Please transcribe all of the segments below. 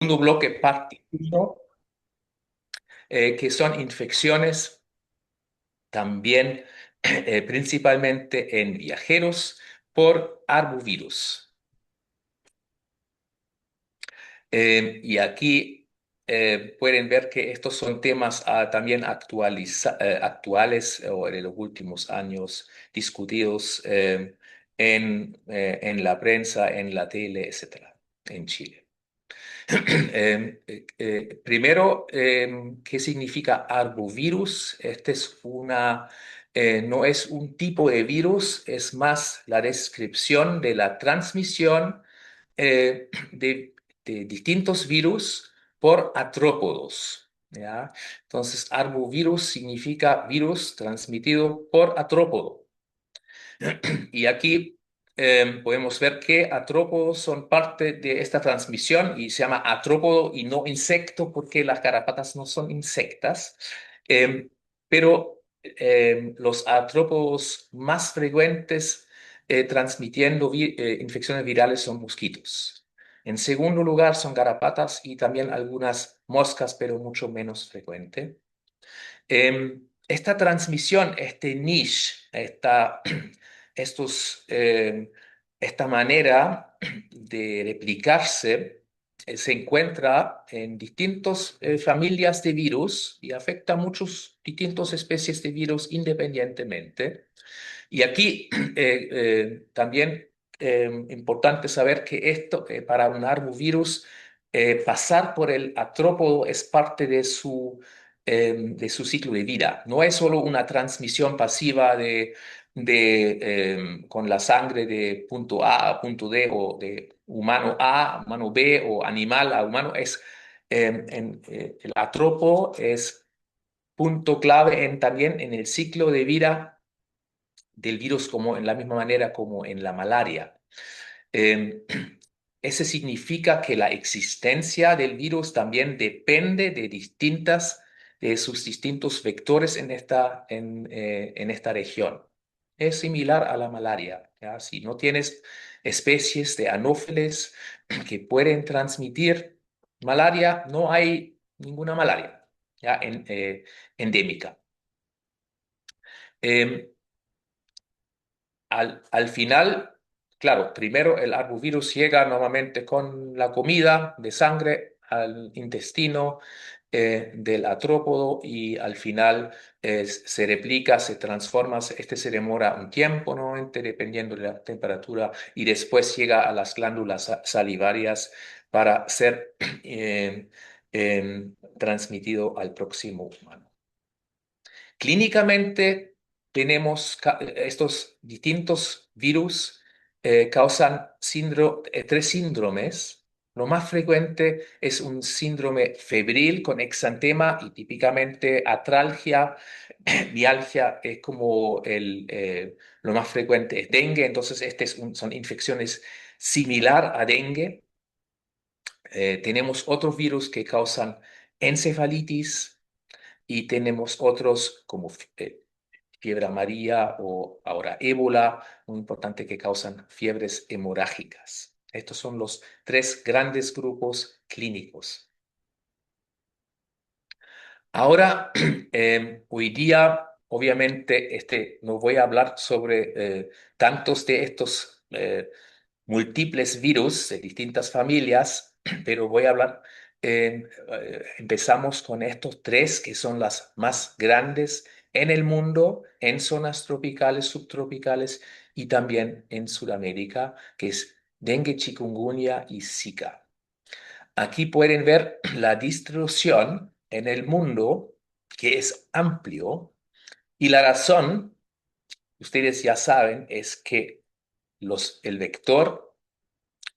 segundo bloque, parte uno, que son infecciones también principalmente en viajeros por arbovirus. Y aquí pueden ver que estos son temas también actuales o de los últimos años discutidos en la prensa, en la tele, etcétera, en Chile. Primero, ¿qué significa arbovirus? No es un tipo de virus, es más la descripción de la transmisión de distintos virus por artrópodos. ¿Ya? Entonces, arbovirus significa virus transmitido por artrópodo. Y aquí podemos ver que artrópodos son parte de esta transmisión y se llama artrópodo y no insecto porque las garrapatas no son insectas. Eh, pero los artrópodos más frecuentes transmitiendo infecciones virales son mosquitos. En segundo lugar son garrapatas y también algunas moscas, pero mucho menos frecuente. Esta transmisión, este niche, estos, esta manera de replicarse se encuentra en distintas familias de virus y afecta a muchas distintas especies de virus independientemente. Y aquí también importante saber que esto, para un arbovirus, pasar por el artrópodo es parte de su ciclo de vida. No es solo una transmisión pasiva con la sangre de punto A a punto D o de humano A a humano B o animal a humano. El artrópodo es punto clave también en el ciclo de vida del virus como en la misma manera como en la malaria. Eh, Ese significa que la existencia del virus también depende de sus distintos vectores en esta región. Es similar a la malaria, ¿ya? Si no tienes especies de anófeles que pueden transmitir malaria, no hay ninguna malaria, ¿ya? Endémica. Eh, al final, claro, primero el arbovirus llega normalmente con la comida de sangre al intestino del artrópodo y al final se replica, se transforma. Este se demora un tiempo, normalmente, dependiendo de la temperatura, y después llega a las glándulas salivarias para ser transmitido al próximo humano. Clínicamente tenemos estos distintos virus causan tres síndromes. Lo más frecuente es un síndrome febril con exantema y típicamente atralgia, mialgia es como lo más frecuente es dengue. Entonces, son infecciones similar a dengue. Tenemos otros virus que causan encefalitis y tenemos otros como fiebre amarilla o ahora ébola, muy importante, que causan fiebres hemorrágicas. Estos son los tres grandes grupos clínicos. Ahora, hoy día, obviamente, no voy a hablar sobre tantos de estos múltiples virus de distintas familias, pero voy a hablar, empezamos con estos tres que son las más grandes en el mundo, en zonas tropicales, subtropicales y también en Sudamérica, que es dengue, chikungunya y Zika. Aquí pueden ver la distribución en el mundo, que es amplio, y la razón, ustedes ya saben, es que el vector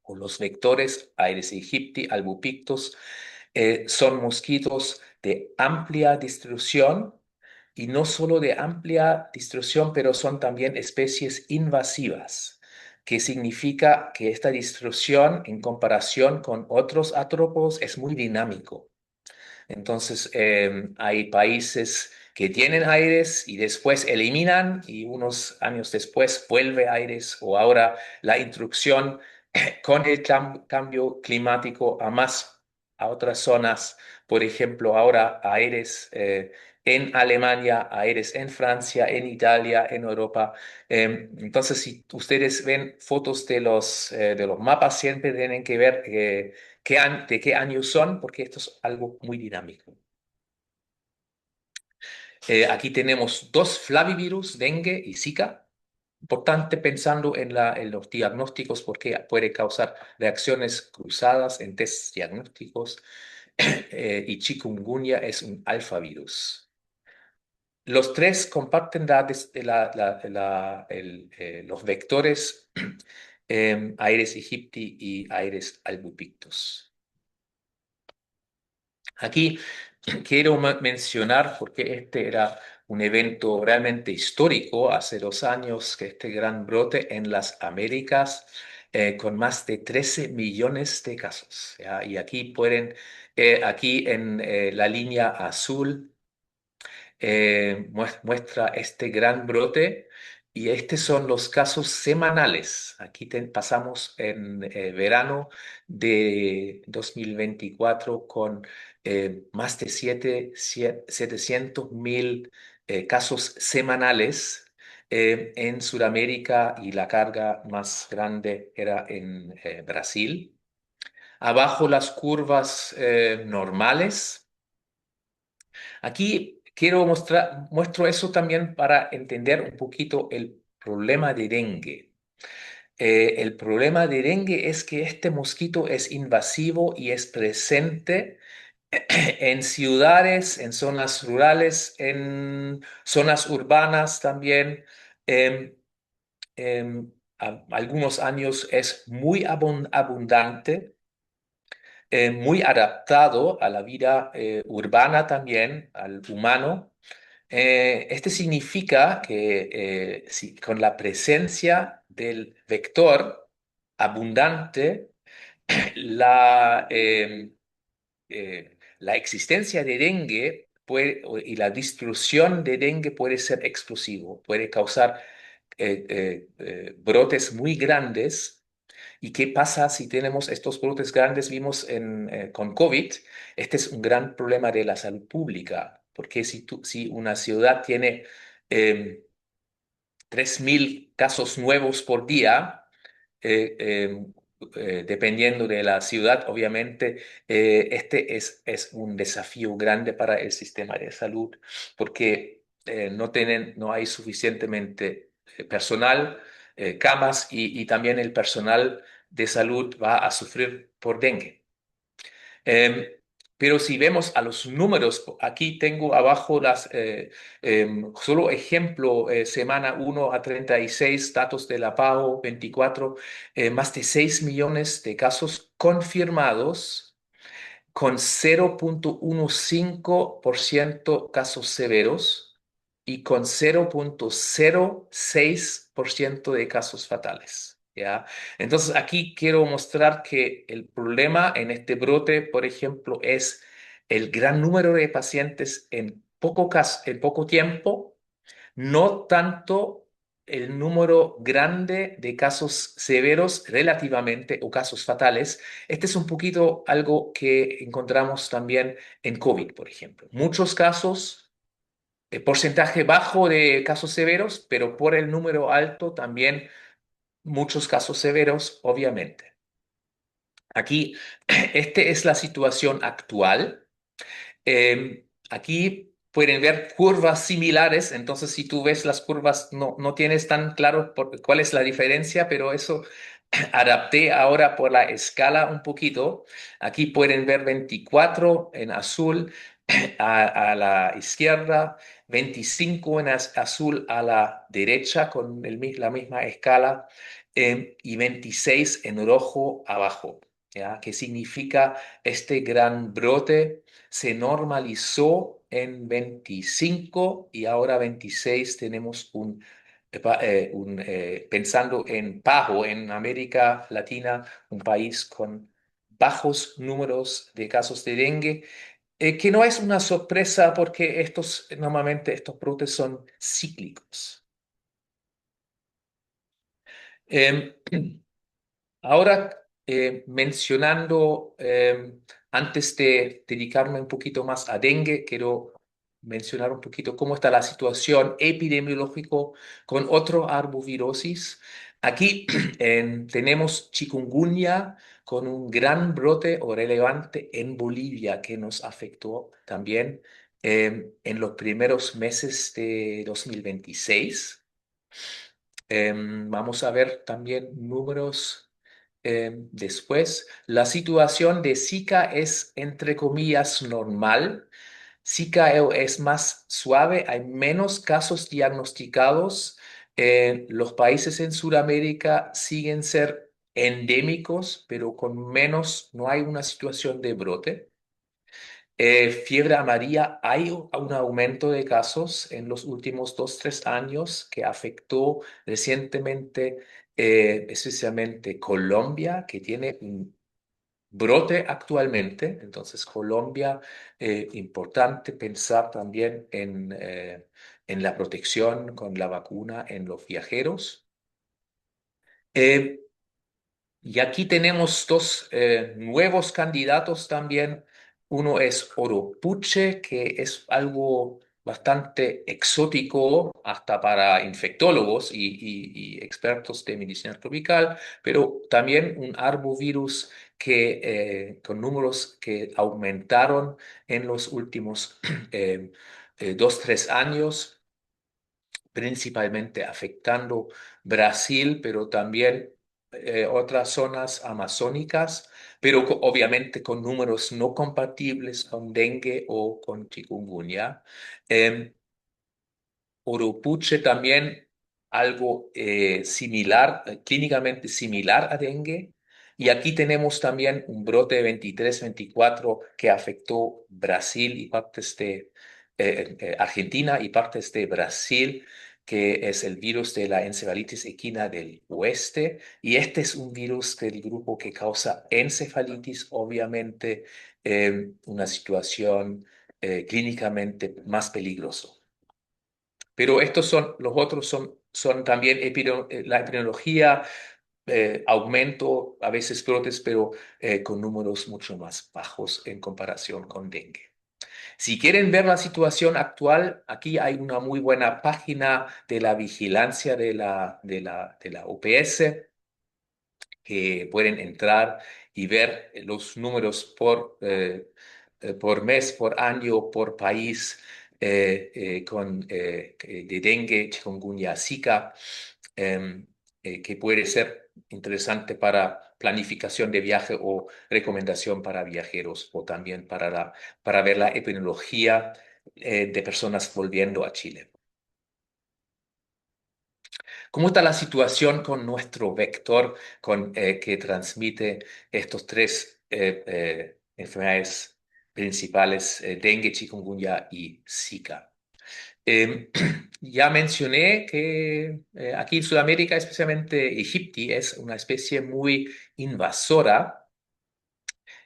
o los vectores Aedes aegypti, albopictus, son mosquitos de amplia distribución y no solo de amplia distribución, pero son también especies invasivas, que significa que esta distribución en comparación con otros artrópodos es muy dinámico. Entonces, hay países que tienen aires y después eliminan y unos años después vuelve aires o ahora la introducción con el cambio climático a más a otras zonas, por ejemplo, ahora a Aedes en Alemania, a Aedes en Francia, en Italia, en Europa. Entonces, si ustedes ven fotos de los mapas, siempre tienen que ver de qué año son, porque esto es algo muy dinámico. Aquí tenemos dos flavivirus, dengue y Zika. Importante pensando en los diagnósticos porque puede causar reacciones cruzadas en test diagnósticos y chikungunya es un alfavirus. Los tres comparten los vectores Aedes aegypti y Aedes albopictus. Aquí quiero mencionar, porque este era un evento realmente histórico, hace 2 años que este gran brote en las Américas, con más de 13 millones de casos. ¿Ya? Y aquí en la línea azul, muestra este gran brote y estos son los casos semanales. Aquí pasamos en verano de 2024 con más de 700.000 casos semanales en Sudamérica y la carga más grande era en Brasil. Abajo las curvas normales. Aquí muestro eso también para entender un poquito el problema de dengue. El problema de dengue es que este mosquito es invasivo y es presente en ciudades, en zonas rurales, en zonas urbanas también. Em, Algunos años es muy abundante, muy adaptado a la vida urbana también, al humano. Este significa que con la presencia del vector abundante, la, la existencia de dengue y la distribución de dengue puede ser explosivo, puede causar brotes muy grandes. ¿Y qué pasa si tenemos estos brotes grandes? Vimos con COVID, este es un gran problema de la salud pública, porque si una ciudad tiene eh, 3.000 casos nuevos por día, eh, eh, dependiendo de la ciudad, obviamente, este es un desafío grande para el sistema de salud, porque no hay suficientemente personal, camas y también el personal de salud va a sufrir por dengue. Em, pero si vemos a los números, aquí tengo abajo solo ejemplo, semana 1 a 36 datos de la PAO 24, más de 6 millones de casos confirmados con 0,15% casos severos y con 0,06% de casos fatales. ¿Ya? Entonces, aquí quiero mostrar que el problema en este brote, por ejemplo, es el gran número de pacientes en poco tiempo, no tanto el número grande de casos severos relativamente o casos fatales. Este es un poquito algo que encontramos también en COVID, por ejemplo. Muchos casos, porcentaje bajo de casos severos, pero por el número alto también muchos casos severos, obviamente. Aquí, esta es la situación actual. Aquí pueden ver curvas similares, entonces si tú ves las curvas no tienes tan claro cuál es la diferencia, pero eso adapté ahora por la escala un poquito. Aquí pueden ver 24 en azul a la izquierda, 25 en azul a la derecha con la misma escala y 26 en rojo abajo. ¿Ya? ¿Qué significa este gran brote? Se normalizó en 25 y ahora 26 tenemos pensando en bajo, en América Latina, un país con bajos números de casos de dengue, que no es una sorpresa porque normalmente estos brotes son cíclicos. Em, Ahora, mencionando Antes de dedicarme un poquito más a dengue, quiero mencionar un poquito cómo está la situación epidemiológica con otro arbovirosis. Aquí tenemos chikungunya con un gran brote o relevante en Bolivia que nos afectó también en los primeros meses de 2026. Vamos a ver también números después. La situación de Zika es, entre comillas, normal. Zika es más suave, hay menos casos diagnosticados. Los países en Sudamérica siguen ser endémicos, pero con menos, no hay una situación de brote. Fiebre amarilla, hay un aumento de casos en los últimos 2, 3 años que afectó recientemente, especialmente Colombia, que tiene un brote actualmente. Entonces, Colombia, importante pensar también en la protección con la vacuna en los viajeros. Eh, Y aquí tenemos dos nuevos candidatos también. Uno es Oropuche, que es algo bastante exótico hasta para infectólogos y expertos de medicina tropical, pero también un arbovirus que, con números que aumentaron en los últimos 2, 3 años, principalmente afectando Brasil, pero también otras zonas amazónicas, pero obviamente con números no compatibles con dengue o con chikungunya. Em, Urupuche también algo similar, clínicamente similar a dengue. Y aquí tenemos también un brote de 23-24 que afectó Brasil y partes de Argentina y partes de Brasil, que es el virus de la encefalitis equina del oeste. Y este es un virus del grupo que causa encefalitis, obviamente una situación clínicamente más peligrosa. Pero los otros son también la epidemiología, aumento, a veces brotes, pero con números mucho más bajos en comparación con dengue. Si quieren ver la situación actual, aquí hay una muy buena página de la vigilancia de la OPS, que pueden entrar y ver los números por mes, por año, por país, de dengue, chikungunya, Zika, em, que puede ser interesante para planificación de viaje o recomendación para viajeros o también para ver la epidemiología de personas volviendo a Chile. ¿Cómo está la situación con nuestro vector que transmite estos tres enfermedades principales, dengue, chikungunya y Zika? Eh, ya mencioné que aquí en Sudamérica, especialmente Egipti, es una especie muy invasora.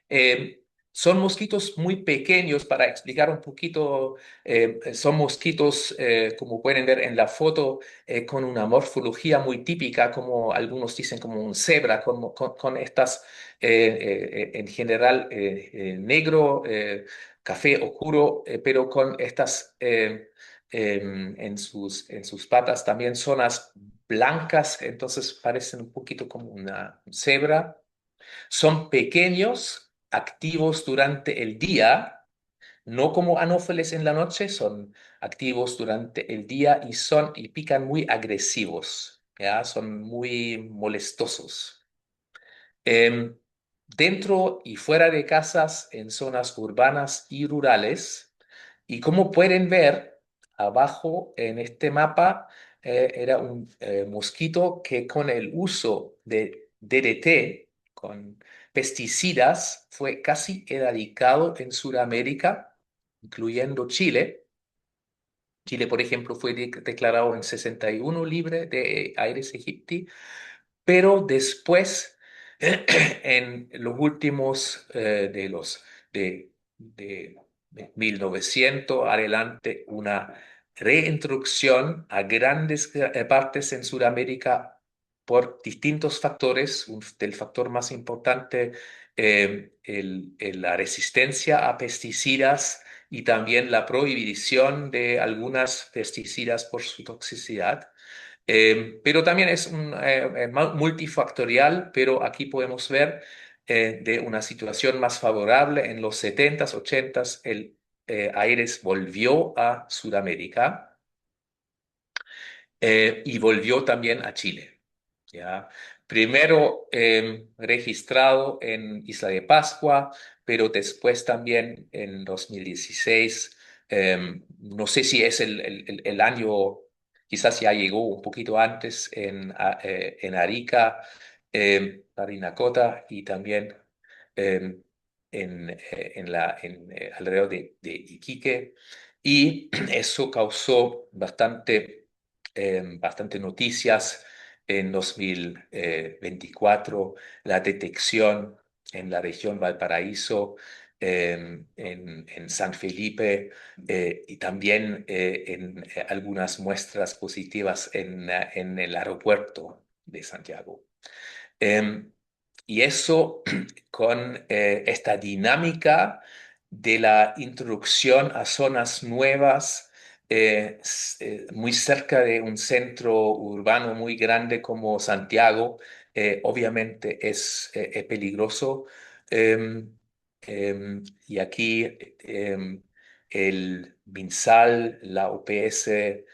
eh, Son mosquitos muy pequeños, para explicar un poquito, son mosquitos, como pueden ver en la foto, con una morfología muy típica, como algunos dicen, como un cebra, con estas, en general, negro, café oscuro, pero con estas en sus patas también zonas blancas, entonces parecen un poquito como una cebra. Son pequeños, activos durante el día, no como anófeles en la noche, son activos durante el día y pican muy agresivos, ¿ya? Son muy molestosos. Em, Dentro y fuera de casas, en zonas urbanas y rurales. Y como pueden ver, abajo en este mapa era un mosquito que con el uso de DDT, con pesticidas, fue casi erradicado en Sudamérica, incluyendo Chile. Chile, por ejemplo, fue declarado en 61 libre de Aedes aegypti, pero después, en los últimos de 1900 adelante, una reintroducción a grandes partes en Sudamérica por distintos factores. Del factor más importante la resistencia a pesticidas y también la prohibición de algunas pesticidas por su toxicidad. Pero también es multifactorial, pero aquí podemos ver de una situación más favorable. En los 70s, 80s, el Aires volvió a Sudamérica y volvió también a Chile. ¿Ya? Primero registrado en Isla de Pascua, pero después también en 2016. No sé si es el año, quizás ya llegó un poquito antes en Arica, Parinacota y también em, alrededor de Iquique. Y eso causó bastante noticias en 2024, la detección en la región Valparaíso, en San Felipe y también en algunas muestras positivas en el aeropuerto de Santiago. Em, y eso con esta dinámica de la introducción a zonas nuevas, muy cerca de un centro urbano muy grande como Santiago, obviamente es peligroso. Em, y aquí el MinSal, la UPS,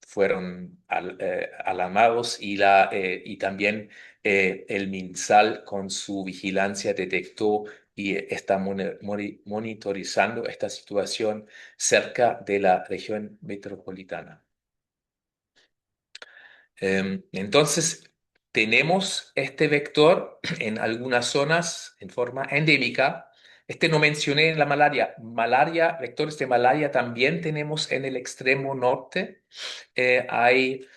fueron alarmados y también el MinSal con su vigilancia detectó y está monitorizando esta situación cerca de la región metropolitana. Entonces, tenemos este vector en algunas zonas en forma endémica. Este no mencioné en la malaria. Malaria, vectores de malaria también tenemos en el extremo norte. Hay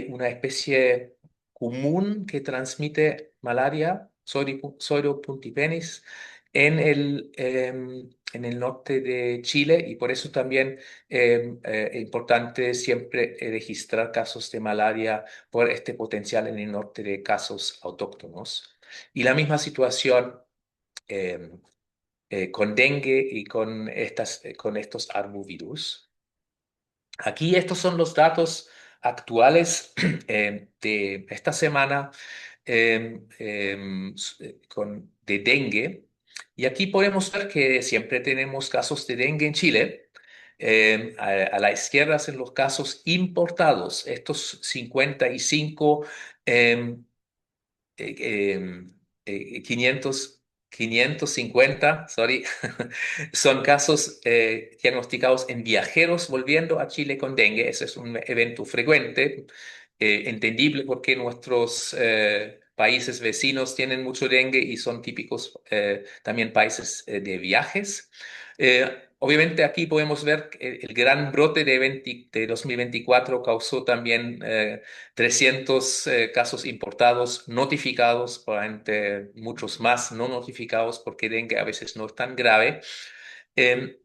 una especie común que transmite malaria, Pseudo puntipenis, en el norte de Chile y por eso también es importante siempre registrar casos de malaria por este potencial en el norte de casos autóctonos. Y la misma situación eh, con dengue y con estos arbovirus. Aquí estos son los datos actuales de esta semana de dengue. Y aquí podemos ver que siempre tenemos casos de dengue en Chile. A la izquierda son los casos importados, estos 55 em, 500, 550, sorry, son casos diagnosticados en viajeros volviendo a Chile con dengue. Ese es un evento frecuente, entendible porque nuestros países vecinos tienen mucho dengue y son típicos también países de viajes. Obviamente aquí podemos ver que el gran brote de 2024 causó también 300 casos importados notificados, probablemente muchos más no notificados porque dengue a veces no es tan grave. Eh,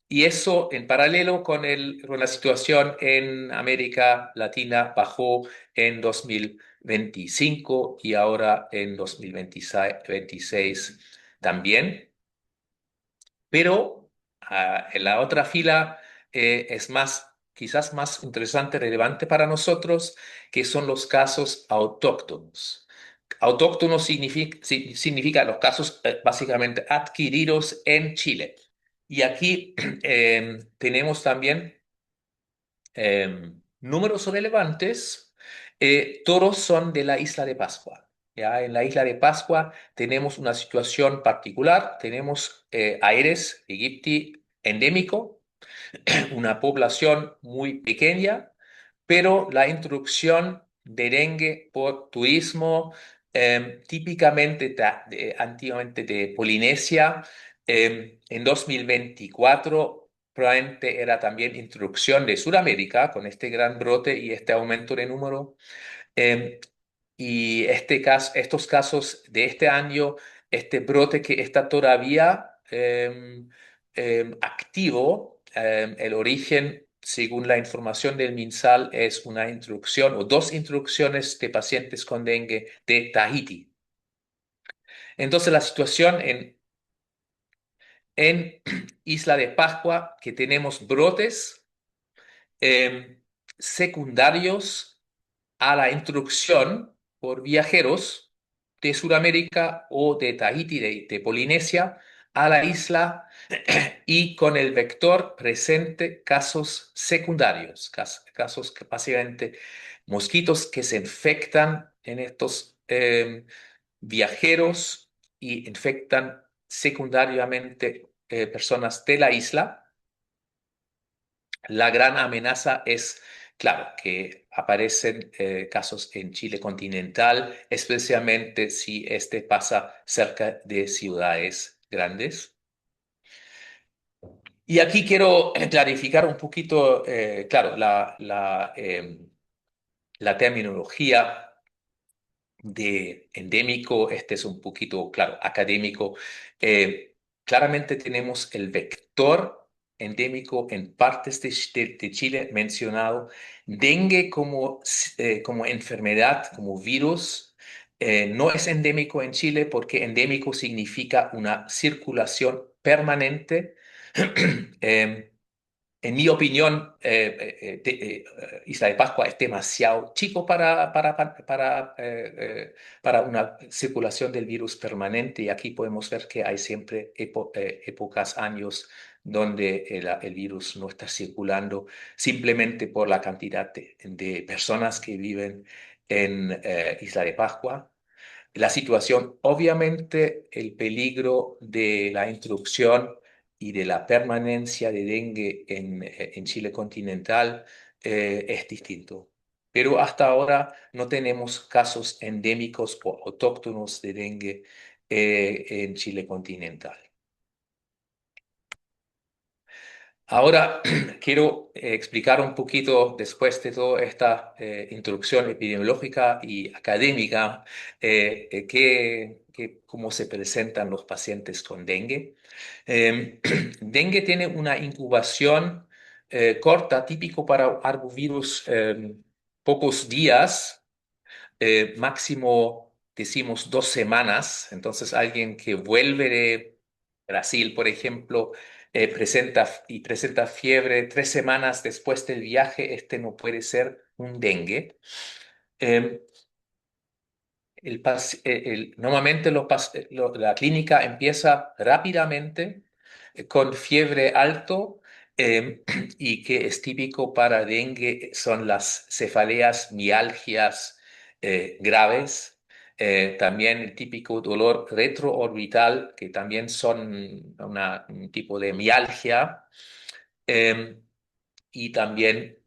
y eso en paralelo con la situación en América Latina bajó en 2025 y ahora en 2026 también. Pero en la otra fila es quizás más interesante, relevante para nosotros, que son los casos autóctonos. Autóctonos significa los casos básicamente adquiridos en Chile. Y aquí tenemos también números relevantes. Todos son de la isla de Pascua. ¿Ya? En la isla de Pascua tenemos una situación particular. Tenemos Aedes aegypti endémico, una población muy pequeña, pero la introducción de dengue por turismo, típicamente antiguamente de Polinesia, en 2024 probablemente era también introducción de Sudamérica con este gran brote y este aumento de número. Eh, y estos casos de este año, este brote que está todavía activo, el origen, según la información del MinSal, es una introducción o dos introducciones de pacientes con dengue de Tahití. Entonces la situación en Isla de Pascua, que tenemos brotes secundarios a la introducción por viajeros de Sudamérica o de Tahití, de Polinesia, a la isla y con el vector presente casos secundarios, casos que básicamente mosquitos que se infectan en estos viajeros y infectan secundariamente personas de la isla. La gran amenaza es, claro, que aparecen casos en Chile continental, especialmente si este pasa cerca de ciudades grandes. Y aquí quiero clarificar un poquito, claro, la terminología de endémico. Este es un poquito, claro, académico. Claramente tenemos el vector endémico en partes de Chile mencionado. Dengue como enfermedad, como virus, no es endémico en Chile porque endémico significa una circulación permanente. Em, en mi opinión, Isla de Pascua es demasiado chico para una circulación del virus permanente y aquí podemos ver que hay siempre épocas, años donde el virus no está circulando simplemente por la cantidad de personas que viven en Isla de Pascua. La situación, obviamente, el peligro de la introducción y de la permanencia de dengue en Chile continental es distinto. Pero hasta ahora no tenemos casos endémicos o autóctonos de dengue en Chile continental. Ahora quiero explicar un poquito, después de toda esta introducción epidemiológica y académica, cómo se presentan los pacientes con dengue. Dengue tiene una incubación corta, típico para arbovirus, pocos días, máximo decimos 2 semanas. Entonces, alguien que vuelve de Brasil, por ejemplo, presenta fiebre 3 semanas después del viaje, este no puede ser un dengue. Eh, Normalmente la clínica empieza rápidamente con fiebre alto y que es típico para dengue son las cefaleas, mialgias graves, también el típico dolor retroorbital, que también son un tipo de mialgia, eh, y también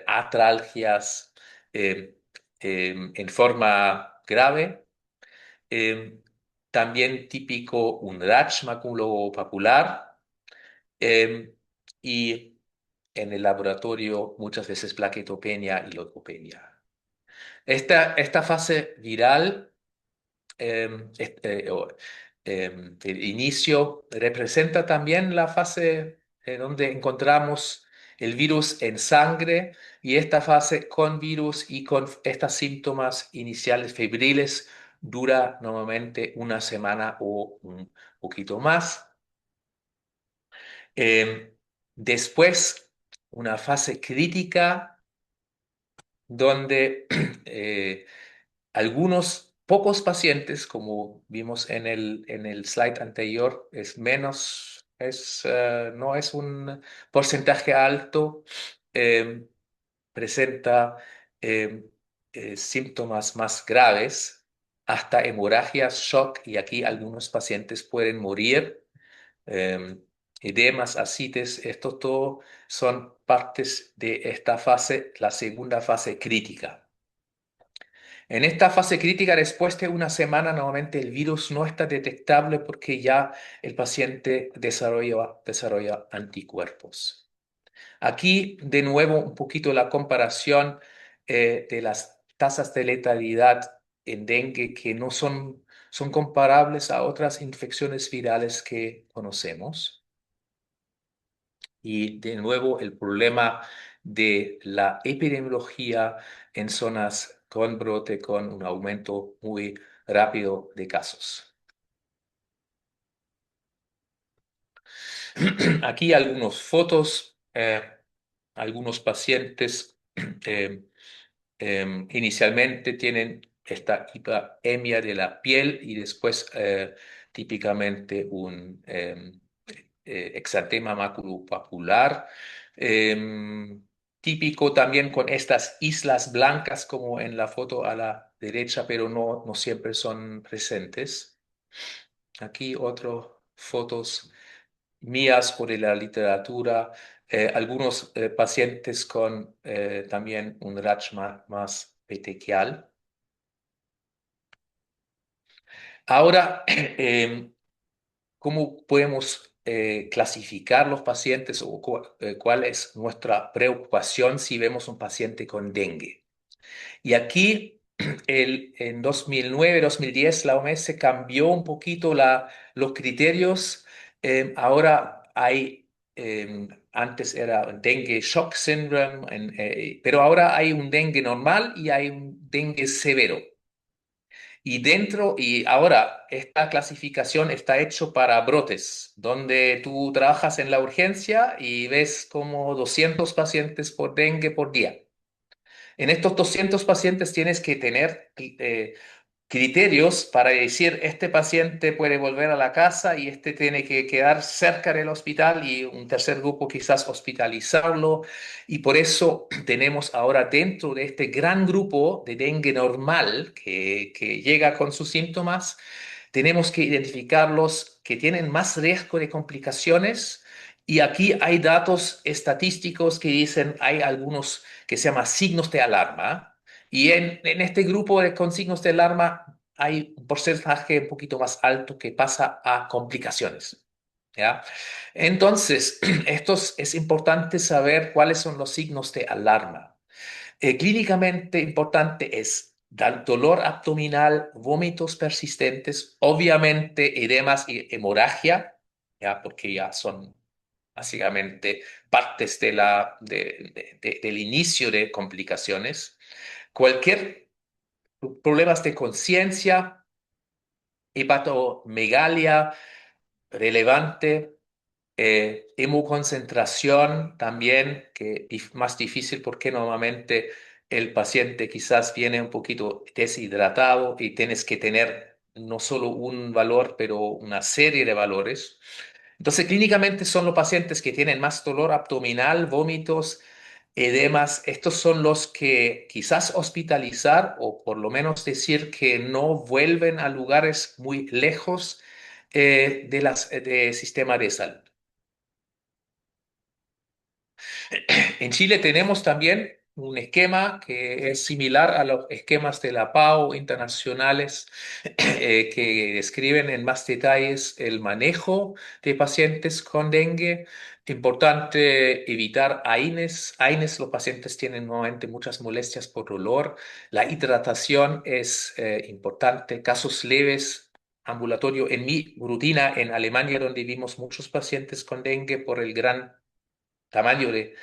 atralgias en forma grave. Eh, También típico un rash maculopapular eh, y en el laboratorio muchas veces plaquetopenia y leucopenia. Esta fase viral el inicio representa también la fase donde encontramos el virus en sangre y esta fase con virus y con estos síntomas iniciales febriles dura normalmente una semana o un poquito más. Eh, Después, una fase crítica donde algunos pocos pacientes, como vimos en el slide anterior, no es un porcentaje alto, eh, presenta eh, síntomas más graves, hasta hemorragias, shock, y aquí algunos pacientes pueden morir. eh, Edemas, ascites, esto todo son partes de esta fase, la segunda fase crítica. En esta fase crítica, después de una semana, normalmente el virus no está detectable porque ya el paciente desarrolla anticuerpos. Aquí, de nuevo, un poquito la comparación de las tasas de letalidad en dengue que no son comparables a otras infecciones virales que conocemos. Y de nuevo, el problema de la epidemiología en zonas con brote, con un aumento muy rápido de casos. Aquí algunas fotos, algunos pacientes eh, inicialmente tienen esta hiperemia de la piel y después típicamente un exantema maculopapular. em, Típico también con estas islas blancas como en la foto a la derecha, pero no siempre son presentes. Aquí otras fotos mías o de la literatura, algunos pacientes con también un rash más petequial. Ahora, ¿cómo podemos clasificar los pacientes o cuál es nuestra preocupación si vemos un paciente con dengue? Y aquí, en 2009-2010, la OMS cambió un poquito los criterios. Ahora antes era dengue shock syndrome, pero ahora hay un dengue normal y hay un dengue severo. Y ahora esta clasificación está hecho para brotes, donde tú trabajas en la urgencia y ves como 200 pacientes por dengue por día. En estos 200 pacientes tienes que tener criterios para decir, este paciente puede volver a la casa y este tiene que quedar cerca del hospital y un tercer grupo quizás hospitalizarlo. Y por eso tenemos ahora dentro de este gran grupo de dengue normal que llega con sus síntomas, tenemos que identificar los que tienen más riesgo de complicaciones. Y aquí hay datos estadísticos que dicen, hay algunos que se llaman signos de alarma. Y en este grupo con signos de alarma hay un porcentaje un poquito más alto que pasa a complicaciones. ¿Ya? Entonces, es importante saber cuáles son los signos de alarma. Clínicamente importante es dolor abdominal, vómitos persistentes, obviamente edemas y hemorragia, ¿ya? Porque ya son básicamente partes del inicio de complicaciones. Cualquier problemas de conciencia, hepatomegalia relevante, hemoconcentración también, que es más difícil porque normalmente el paciente quizás viene un poquito deshidratado y tienes que tener no solo un valor, pero una serie de valores. Entonces, clínicamente son los pacientes que tienen más dolor abdominal, vómitos, edemas. Estos son los que quizás hospitalizar o por lo menos decir que no vuelven a lugares muy lejos de sistema de salud. En Chile tenemos también un esquema que es similar a los esquemas de la PAO internacionales que describen en más detalles el manejo de pacientes con dengue. Importante evitar AINES. AINES, los pacientes tienen nuevamente muchas molestias por dolor. La hidratación es importante. Casos leves, ambulatorio. En mi rutina en Alemania, donde vimos muchos pacientes con dengue por el gran tamaño de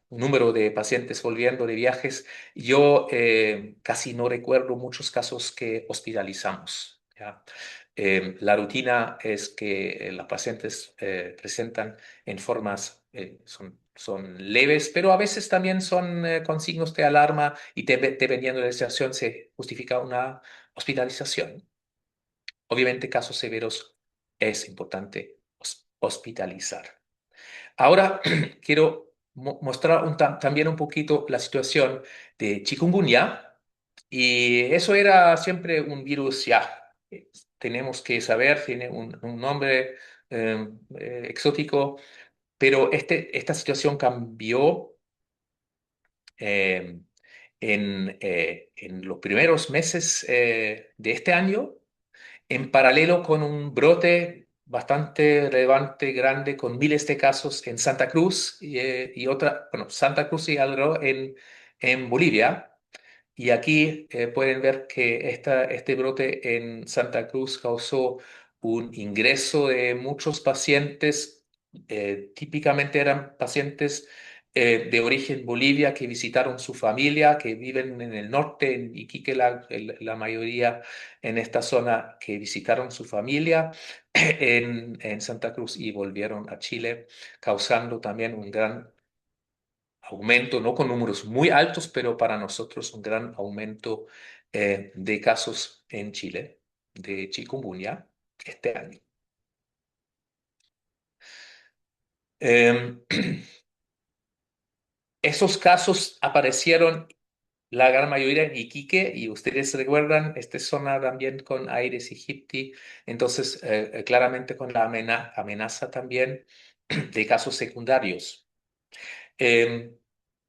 número de pacientes volviendo de viajes, yo casi no recuerdo muchos casos que hospitalizamos. ¿Ya? La rutina es que los pacientes presentan en formas, son leves, pero a veces también son con signos de alarma y dependiendo de la situación se justifica una hospitalización. Obviamente, casos severos es importante hospitalizar. Ahora quiero mostrar también un poquito la situación de chikungunya. Y eso era siempre un virus, ya, tenemos que saber, tiene un nombre exótico, pero esta situación cambió eh, en los primeros meses de este año en paralelo con un brote bastante relevante, grande, con miles de casos en Santa Cruz y otra, bueno, Santa Cruz y algo en Bolivia. Y aquí pueden ver que este brote en Santa Cruz causó un ingreso de muchos pacientes, típicamente eran pacientes de origen Bolivia que visitaron su familia, que viven en el norte, en Iquique, la mayoría en esta zona, que visitaron su familia en Santa Cruz y volvieron a Chile, causando también un gran aumento, no con números muy altos, pero para nosotros un gran aumento de casos en Chile de chikungunya este año. Eh, Esos casos aparecieron la gran mayoría en Iquique y ustedes recuerdan, esta zona también con Aedes aegypti, entonces claramente con la amenaza también de casos secundarios. Eh,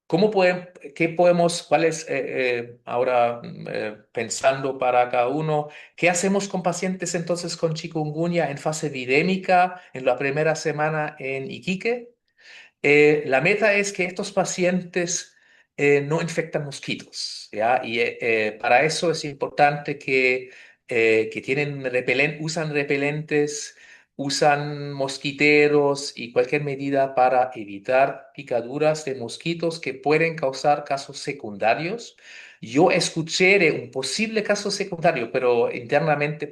¿Cómo pueden, qué podemos, cuál es ahora pensando para cada uno, qué hacemos con pacientes entonces con chikungunya en fase epidémica en la primera semana en Iquique? La meta es que estos pacientes no infectan mosquitos, ¿ya? Y para eso es importante que usan repelentes, usan mosquiteros y cualquier medida para evitar picaduras de mosquitos que pueden causar casos secundarios. Yo escuché de un posible caso secundario, pero internamente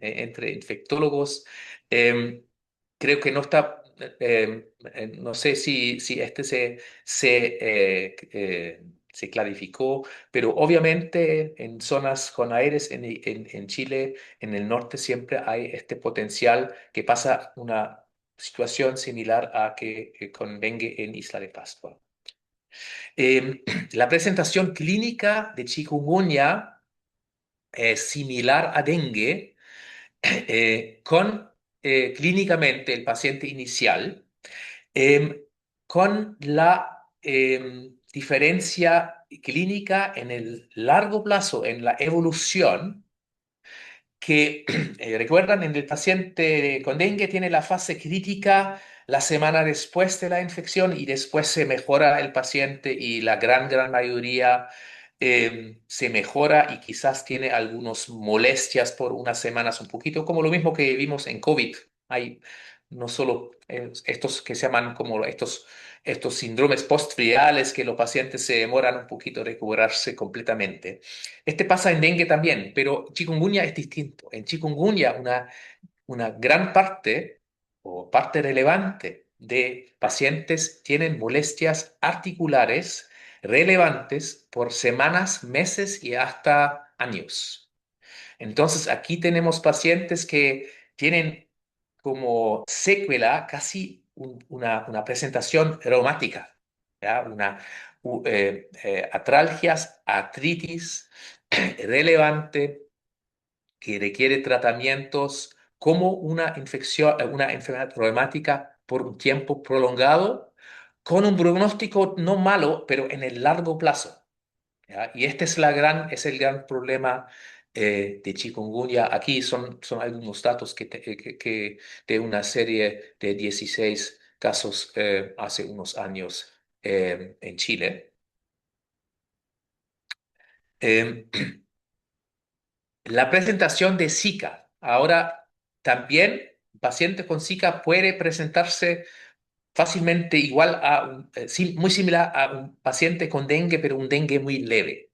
entre infectólogos. Creo que no está, no sé si este se clarificó, pero obviamente en zonas con aires en Chile, en el norte, siempre hay este potencial que pasa una situación similar a que con dengue en Isla de Pascua. La presentación clínica de chikungunya es similar a dengue con clínicamente el paciente inicial, con la diferencia clínica en el largo plazo, en la evolución, que recuerdan, en el paciente con dengue tiene la fase crítica la semana después de la infección y después se mejora el paciente y la gran mayoría se mejora y quizás tiene algunas molestias por unas semanas, un poquito como lo mismo que vimos en COVID. Hay no solo estos que se llaman como estos síndromes postvirales que los pacientes se demoran un poquito en recuperarse completamente. Este pasa en dengue también, pero chikungunya es distinto. En chikungunya una gran parte o parte relevante de pacientes tienen molestias articulares relevantes por semanas, meses y hasta años. Entonces, aquí tenemos pacientes que tienen como secuela casi una presentación reumática, ¿ya? Atralgias, artritis relevante que requiere tratamientos como una infección, una enfermedad reumática por un tiempo prolongado, con un pronóstico no malo, pero en el largo plazo. ¿Ya? Y este es el gran problema de chikungunya. Aquí son algunos datos de una serie de 16 casos hace unos años en Chile. Eh, la presentación de Zika. Ahora, también paciente con Zika puede presentarse fácilmente igual muy similar a un paciente con dengue, pero un dengue muy leve.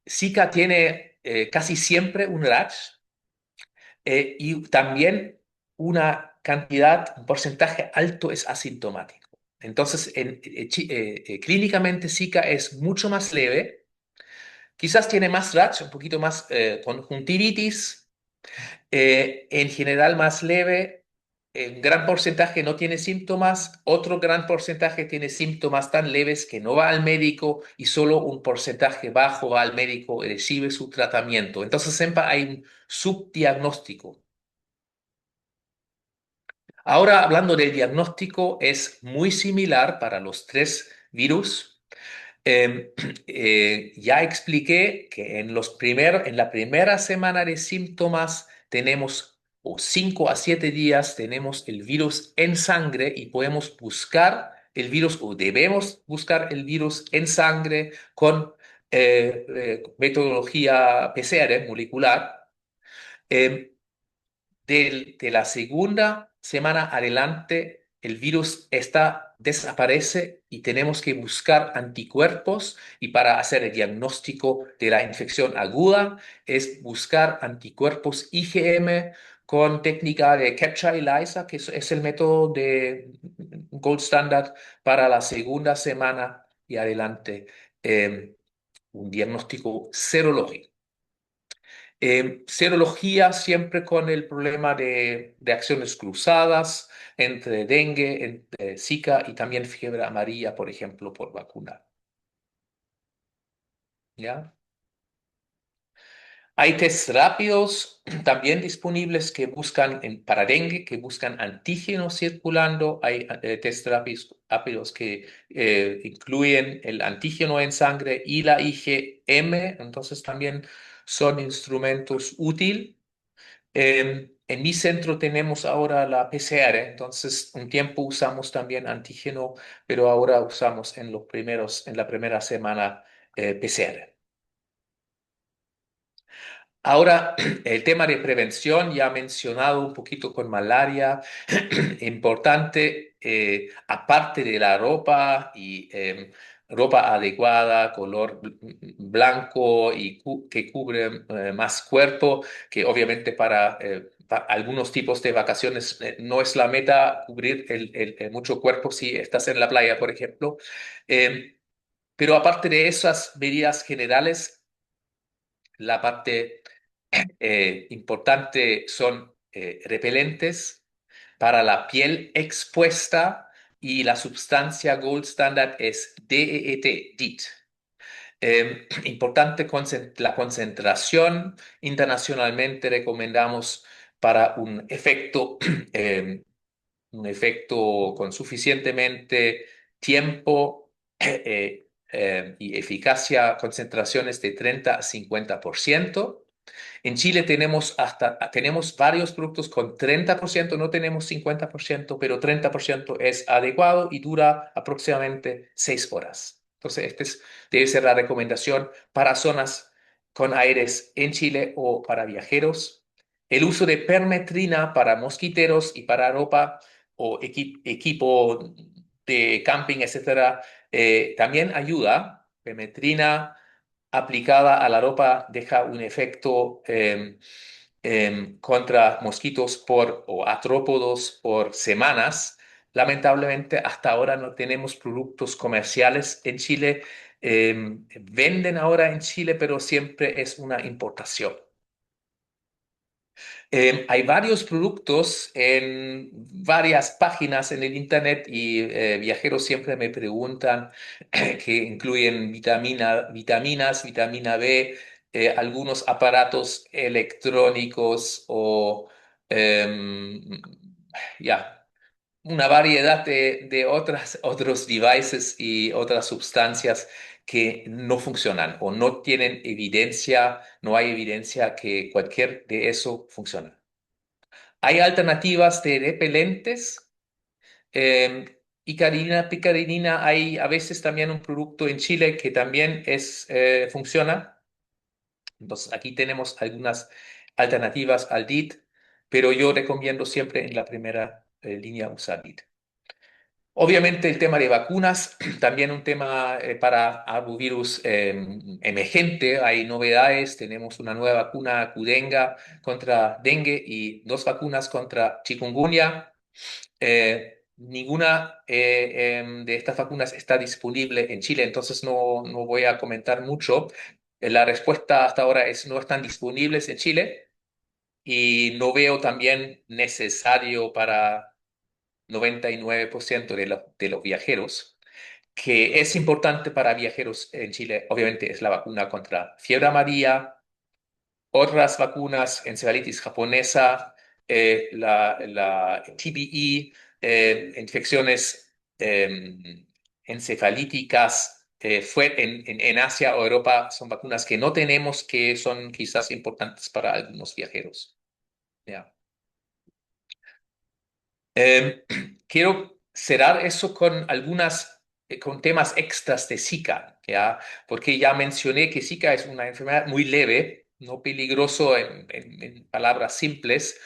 Zika tiene casi siempre un rash y también una cantidad, un porcentaje alto es asintomático. Entonces, clínicamente Zika es mucho más leve, quizás tiene más rash, un poquito más conjuntivitis, en general más leve. Un gran porcentaje no tiene síntomas, otro gran porcentaje tiene síntomas tan leves que no va al médico y solo un porcentaje bajo va al médico y recibe su tratamiento. Entonces siempre hay un subdiagnóstico. Ahora, hablando del diagnóstico, es muy similar para los tres virus. Eh, ya expliqué que en la primera semana de síntomas tenemos, o 5 a 7 días, tenemos el virus en sangre y podemos buscar el virus o debemos buscar el virus en sangre con metodología PCR molecular. Eh, de la segunda semana adelante el virus desaparece y tenemos que buscar anticuerpos y para hacer el diagnóstico de la infección aguda es buscar anticuerpos IgM con técnica de Captcha ELISA, que es el método de gold standard para la segunda semana y adelante, un diagnóstico serológico. Serología siempre con el problema de reacciones cruzadas entre dengue, entre Zika y también fiebre amarilla, por ejemplo, por vacuna. ¿Ya? Hay test rápidos también disponibles que buscan para dengue, que buscan antígenos circulando. Hay test rápidos que incluyen el antígeno en sangre y la IgM, entonces también son instrumentos útiles. En mi centro tenemos ahora la PCR, entonces un tiempo usamos también antígeno, pero ahora usamos en la primera semana PCR. Ahora, el tema de prevención, ya mencionado un poquito con malaria, importante, aparte de la ropa y ropa adecuada, color blanco y que cubre más cuerpo, que obviamente para algunos tipos de vacaciones no es la meta cubrir el mucho cuerpo si estás en la playa, por ejemplo. Eh, pero aparte de esas medidas generales, la parte importante son repelentes para la piel expuesta y la sustancia gold standard es DEET, DEET. Importante la concentración. Internacionalmente recomendamos para eh, un efecto con suficientemente tiempo y eficacia, concentraciones de 30 a 50%. En Chile tenemos varios productos con 30%, no tenemos 50%, pero 30% es adecuado y dura aproximadamente 6 horas. Entonces, debe ser la recomendación para zonas con aires en Chile o para viajeros. El uso de permetrina para mosquiteros y para ropa o equipo de camping, etcétera, también ayuda. Permetrina aplicada a la ropa deja un efecto contra mosquitos o artrópodos por semanas. Lamentablemente, hasta ahora no tenemos productos comerciales en Chile. Venden ahora en Chile, pero siempre es una importación. Hay varios productos en varias páginas en el internet y viajeros siempre me preguntan que incluyen vitaminas, vitamina B, algunos aparatos electrónicos o em, ya, una variedad de otros devices y otras sustancias que no funcionan o no tienen evidencia, no hay evidencia que cualquier de eso funciona. Hay alternativas de repelentes. Icarinina, picarinina, hay a veces también un producto en Chile que también funciona. Entonces, aquí tenemos algunas alternativas al DIT, pero yo recomiendo siempre en la primera línea usar DIT. Obviamente el tema de vacunas, también un tema para arbovirus emergente. Hay novedades, tenemos una nueva vacuna Qdenga contra dengue y dos vacunas contra chikungunya. Ninguna de estas vacunas está disponible en Chile, entonces no voy a comentar mucho. La respuesta hasta ahora es no están disponibles en Chile y no veo también necesario para 99% de los viajeros. Que es importante para viajeros en Chile, obviamente, es la vacuna contra fiebre amarilla, otras vacunas, encefalitis japonesa, la TBE, infecciones encefalíticas en Asia o Europa, son vacunas que no tenemos que son quizás importantes para algunos viajeros. ¿Ya? Eh, Quiero cerrar eso con con temas extras de Zika, ¿ya? Porque ya mencioné que Zika es una enfermedad muy leve, no peligroso en palabras simples,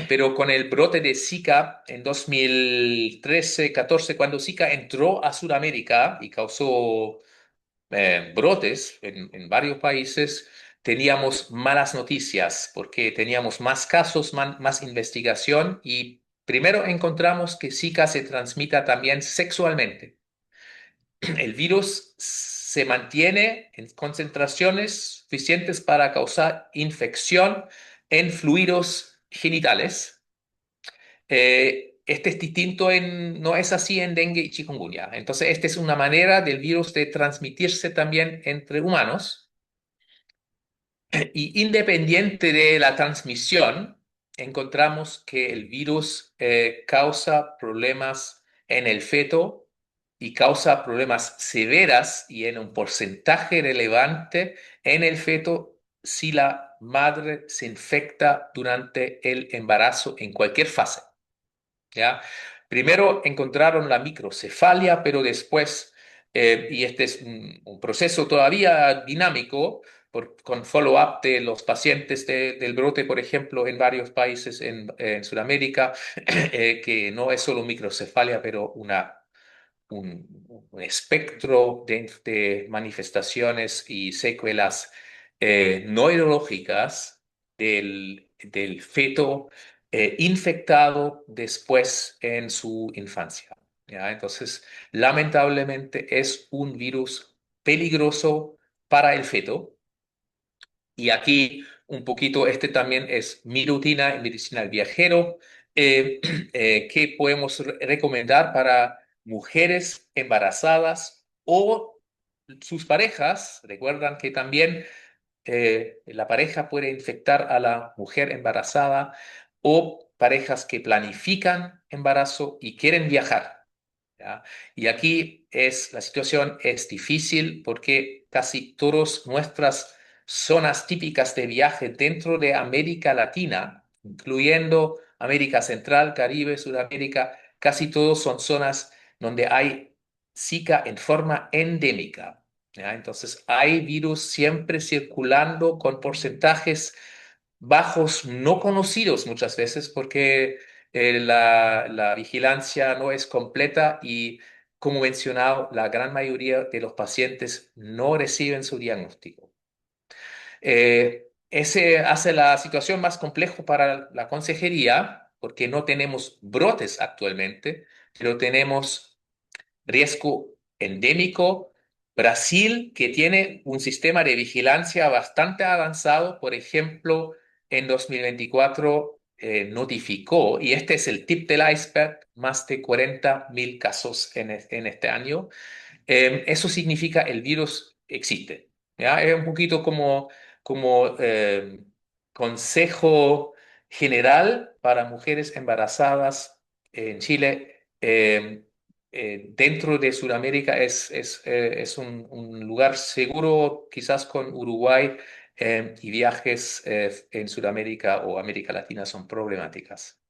Pero con el brote de Zika en 2013-14, cuando Zika entró a Sudamérica y causó brotes en varios países, teníamos malas noticias porque teníamos más casos, más investigación y primero encontramos que Zika se transmita también sexualmente. El virus se mantiene en concentraciones suficientes para causar infección en fluidos genitales. Este es distinto no es así en dengue y chikungunya. Entonces, esta es una manera del virus de transmitirse también entre humanos. Y independiente de la transmisión, encontramos que el virus causa problemas en el feto y causa problemas severas y en un porcentaje relevante en el feto si la madre se infecta durante el embarazo en cualquier fase. ¿Ya? Primero encontraron la microcefalia, pero después, y este es un proceso todavía dinámico, con follow-up de los pacientes del brote, por ejemplo, en varios países en Sudamérica, que no es solo microcefalia, pero un espectro de manifestaciones y secuelas neurológicas del feto infectado después en su infancia. ¿Ya? Entonces, lamentablemente es un virus peligroso para el feto y aquí un poquito, este también es mi rutina en medicina del viajero, que podemos recomendar para mujeres embarazadas o sus parejas. Recuerdan que también la pareja puede infectar a la mujer embarazada o parejas que planifican embarazo y quieren viajar. ¿Ya? Y aquí la situación es difícil porque casi todas nuestras zonas típicas de viaje dentro de América Latina, incluyendo América Central, Caribe, Sudamérica, casi todos son zonas donde hay Zika en forma endémica. ¿Ya? Entonces hay virus siempre circulando con porcentajes bajos, no conocidos muchas veces porque la vigilancia no es completa y, como mencionado, la gran mayoría de los pacientes no reciben su diagnóstico. Ese hace la situación más compleja para la consejería porque no tenemos brotes actualmente, pero tenemos riesgo endémico. Brasil, que tiene un sistema de vigilancia bastante avanzado, por ejemplo, en 2024 notificó, y este es el tip del iceberg, más de 40.000 casos en este año. Eso significa el virus existe. ¿Ya? Es un poquito como consejo general para mujeres embarazadas en Chile. Dentro de Sudamérica es un lugar seguro, quizás con Uruguay, y viajes en Sudamérica o América Latina son problemáticas.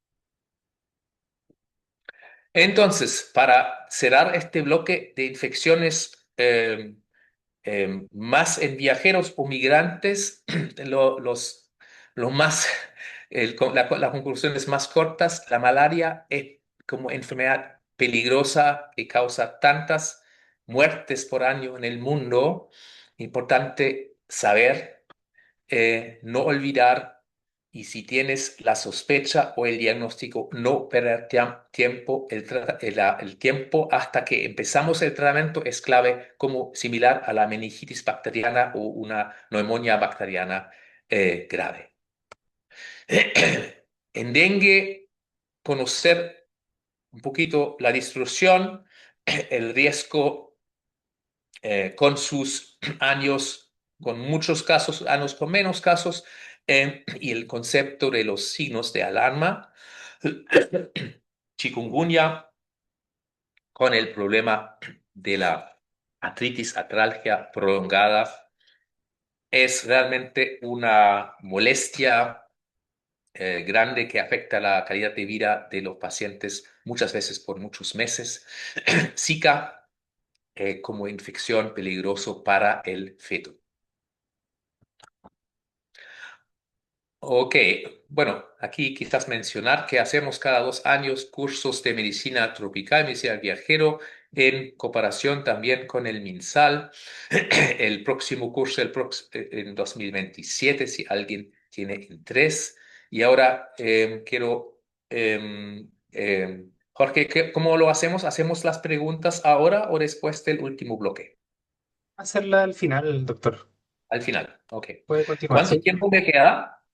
Entonces, para cerrar este bloque de infecciones más en viajeros o migrantes, lo- los, los más, las conclusiones más cortas, la malaria es como enfermedad peligrosa que causa tantas muertes por año en el mundo. Importante saber, no olvidar, y si tienes la sospecha o el diagnóstico, no perder tiempo. El tiempo hasta que empezamos el tratamiento es clave, como similar a la meningitis bacteriana o una neumonía bacteriana grave. En dengue, conocer un poquito la distribución, el riesgo con sus años, con muchos casos, años con menos casos, y el concepto de los signos de alarma. Chikungunya con el problema de la artritis artralgia prolongada es realmente una molestia grande que afecta la calidad de vida de los pacientes muchas veces por muchos meses. Zika como infección peligroso para el feto. Ok, bueno, aquí quizás mencionar que hacemos cada 2 años cursos de medicina tropical, medicina del viajero, en cooperación también con el MinSal. El próximo curso en 2027, si alguien tiene interés. Y ahora Jorge, ¿cómo lo hacemos? ¿Hacemos las preguntas ahora o después del último bloque? Hacerla al final, doctor. Al final, ok. Puede continuar, ¿Cuánto ¿sí? tiempo me queda?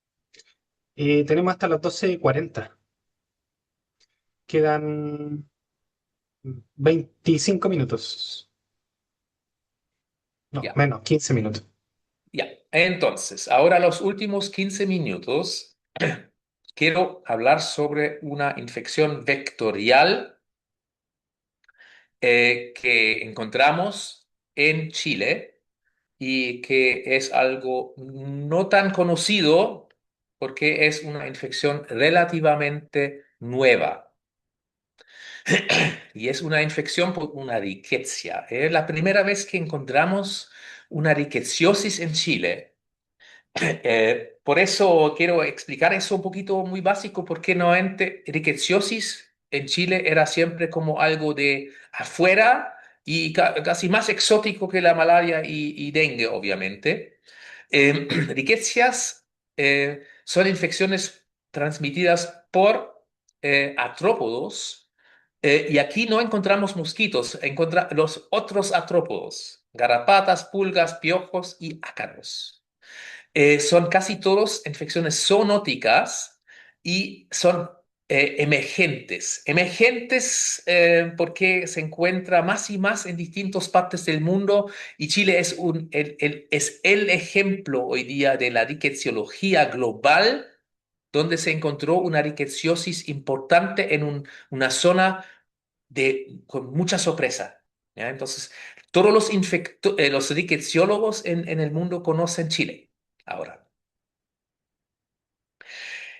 Tenemos hasta las 12:40. Quedan 25 minutos. No, Ya. menos, 15 minutos. Ya, entonces, ahora los últimos 15 minutos quiero hablar sobre una infección vectorial que encontramos en Chile y que es algo no tan conocido porque es una infección relativamente nueva y es una infección por una rickettsia. Es la primera vez que encontramos una rickettsiosis en Chile. Por eso quiero explicar eso un poquito muy básico, porque nuevamente rickettsiosis en Chile era siempre como algo de afuera y casi más exótico que la malaria y dengue, obviamente. Rickettsias son infecciones transmitidas por artrópodos y aquí no encontramos mosquitos, encontramos los otros artrópodos, garrapatas, pulgas, piojos y ácaros. Son casi todos infecciones zoonóticas y son emergentes. Emergentes porque se encuentra más y más en distintas partes del mundo y Chile es es el ejemplo hoy día de la riqueciología global donde se encontró una riqueciosis importante en una zona con mucha sorpresa. ¿Ya? Entonces, todos los riqueciólogos en el mundo conocen Chile. Ahora,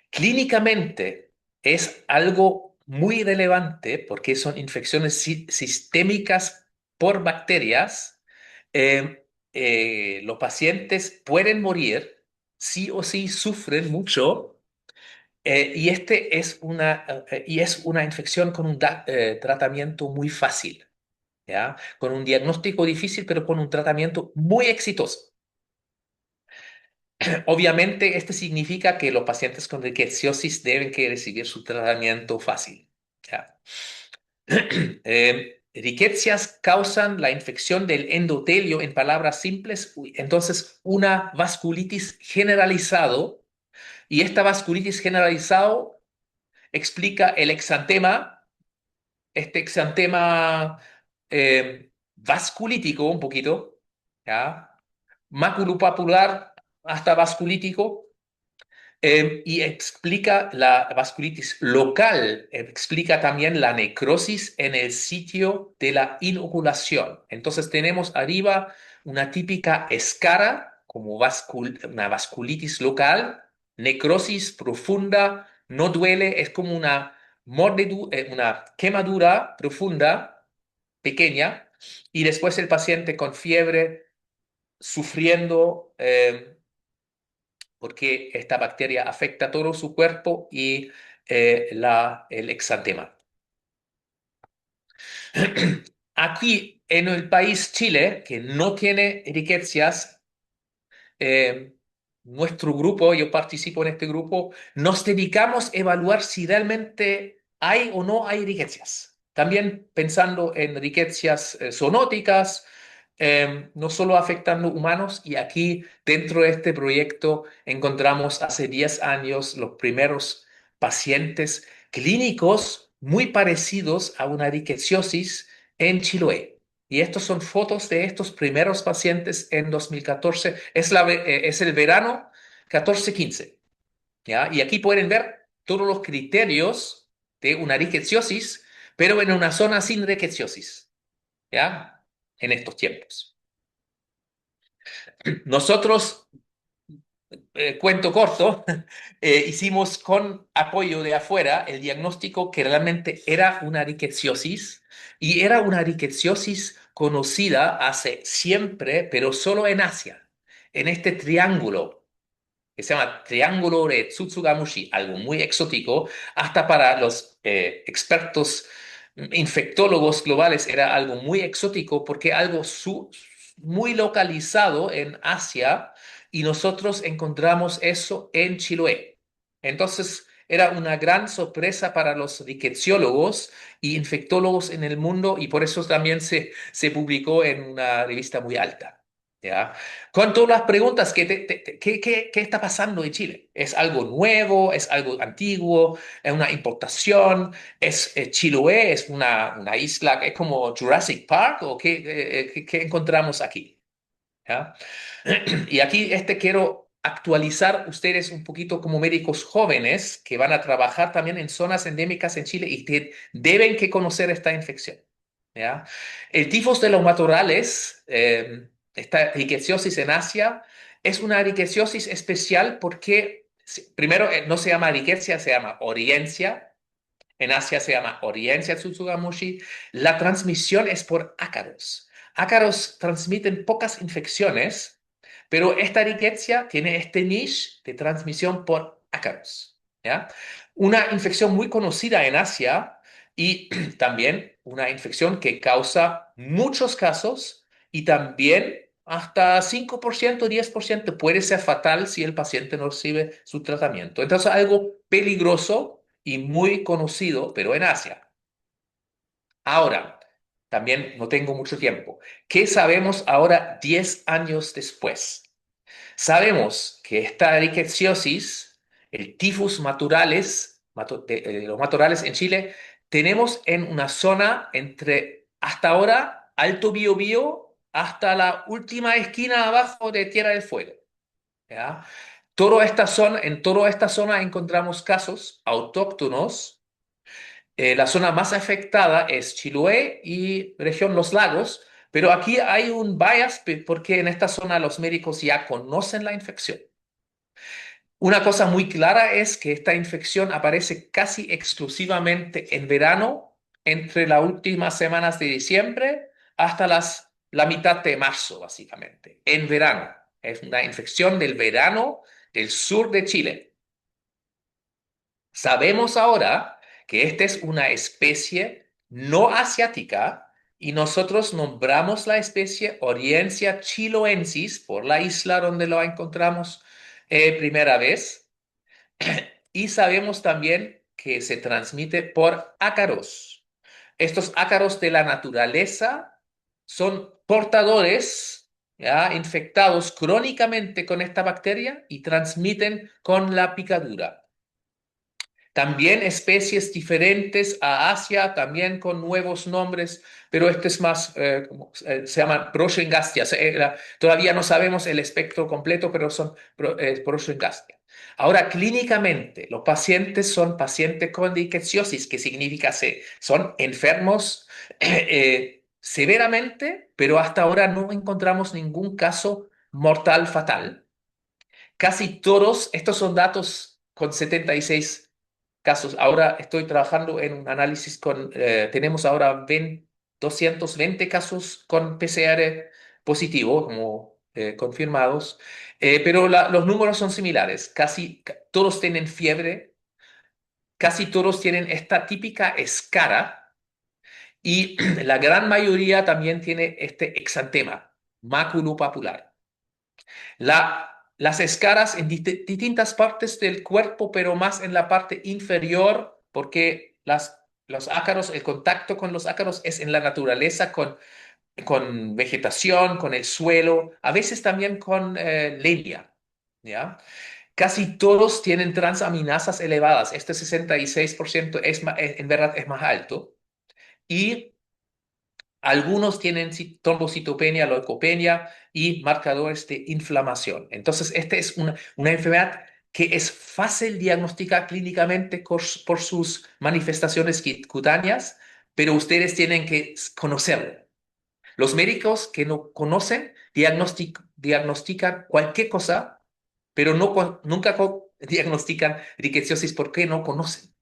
clínicamente es algo muy relevante porque son infecciones sistémicas por bacterias. Los pacientes pueden morir, sí o sí sufren mucho. Y es una infección con un tratamiento muy fácil, ¿ya? Con un diagnóstico difícil, pero con un tratamiento muy exitoso. Obviamente, esto significa que los pacientes con rickettsiosis deben que recibir su tratamiento fácil. ¿Ya? Rickettsias causan la infección del endotelio, en palabras simples, entonces una vasculitis generalizado, y esta vasculitis generalizado explica el exantema, este exantema vasculítico un poquito, ¿ya? Maculopapular hasta vasculítico, y explica la vasculitis local, explica también la necrosis en el sitio de la inoculación. Entonces tenemos arriba una típica escara, como una vasculitis local, necrosis profunda, no duele, es como una quemadura profunda, pequeña, y después el paciente con fiebre, sufriendo. Porque esta bacteria afecta todo su cuerpo y el exantema. Aquí en el país Chile, que no tiene riquezas, eh, nuestro grupo, yo participo en este grupo, nos dedicamos a evaluar si realmente hay o no hay riquezas. También pensando en riquezas zoonóticas, no solo afectando humanos, y aquí dentro de este proyecto encontramos hace 10 años los primeros pacientes clínicos muy parecidos a una rickettsiosis en Chiloé. Y estas son fotos de estos primeros pacientes en 2014. Es el verano 14-15. ¿Ya? Y aquí pueden ver todos los criterios de una rickettsiosis, pero en una zona sin rickettsiosis. ¿Ya? En estos tiempos. Nosotros cuento corto, hicimos con apoyo de afuera el diagnóstico que realmente era una rickettsiosis y era una rickettsiosis conocida hace siempre, pero solo en Asia, en este triángulo. que se llama Triángulo de Tsutsugamushi, algo muy exótico, hasta para los expertos infectólogos globales era algo muy exótico porque algo muy localizado en Asia y nosotros encontramos eso en Chiloé. Entonces era una gran sorpresa para los riqueciólogos y infectólogos en el mundo y por eso también se publicó en una revista muy alta. ¿Ya? Con todas las preguntas, ¿qué está pasando en Chile? ¿Es algo nuevo? ¿Es algo antiguo? ¿Es una importación? ¿Es Chiloé? ¿Es una isla? ¿Es como Jurassic Park? ¿O qué encontramos aquí? ¿Ya? Y aquí quiero actualizar ustedes un poquito como médicos jóvenes que van a trabajar también en zonas endémicas en Chile y que deben que conocer esta infección. ¿Ya? El tifus de los matorrales, esta riqueciosis en Asia, es una riqueciosis especial porque, primero, no se llama riquecia, se llama oriencia. En Asia se llama Oriencia Tsutsugamushi. La transmisión es por ácaros. Ácaros transmiten pocas infecciones, pero esta riqueza tiene este niche de transmisión por ácaros. ¿Ya? Una infección muy conocida en Asia y también una infección que causa muchos casos y también hasta 5%, 10% puede ser fatal si el paciente no recibe su tratamiento. Entonces, algo peligroso y muy conocido, pero en Asia. Ahora, también no tengo mucho tiempo. ¿Qué sabemos ahora 10 años después? Sabemos que esta rickettsiosis, el tifus maturalis, los matorrales en Chile, tenemos en una zona entre hasta ahora Alto Biobío hasta la última esquina abajo de Tierra del Fuego. ¿Ya? En toda esta zona encontramos casos autóctonos. La zona más afectada es Chiloé y región Los Lagos, pero aquí hay un bias porque en esta zona los médicos ya conocen la infección. Una cosa muy clara es que esta infección aparece casi exclusivamente en verano, entre las últimas semanas de diciembre hasta la mitad de marzo, básicamente. En verano. Es una infección del verano del sur de Chile. Sabemos ahora que esta es una especie no asiática y nosotros nombramos la especie Oriencia chiloensis por la isla donde lo encontramos primera vez. Y sabemos también que se transmite por ácaros. Estos ácaros de la naturaleza son portadores, ¿ya? Infectados crónicamente con esta bacteria y transmiten con la picadura. También especies diferentes a Asia, también con nuevos nombres, pero este es más, se llama Prochengastia. Todavía no sabemos el espectro completo, pero son Prochengastia. Ahora, clínicamente, los pacientes son pacientes con rickettsiosis, que significa son enfermos severamente, pero hasta ahora no encontramos ningún caso mortal fatal. Casi todos, estos son datos con 76 casos. Ahora estoy trabajando en un análisis tenemos ahora 220 casos con PCR positivo, como confirmados, pero los números son similares. Todos tienen fiebre, casi todos tienen esta típica escara y la gran mayoría también tiene este exantema maculopapular. Las escaras en distintas partes del cuerpo, pero más en la parte inferior, porque los ácaros, el contacto con los ácaros es en la naturaleza con vegetación, con el suelo, a veces también con leña, ¿ya? Casi todos tienen transaminasas elevadas. Este 66% en verdad es más alto. Y algunos tienen trombocitopenia, leucopenia y marcadores de inflamación. Entonces, esta es una enfermedad que es fácil diagnosticar clínicamente por sus manifestaciones cutáneas, pero ustedes tienen que conocerlo. Los médicos que no conocen diagnostican cualquier cosa, pero nunca diagnostican riqueciosis porque no conocen.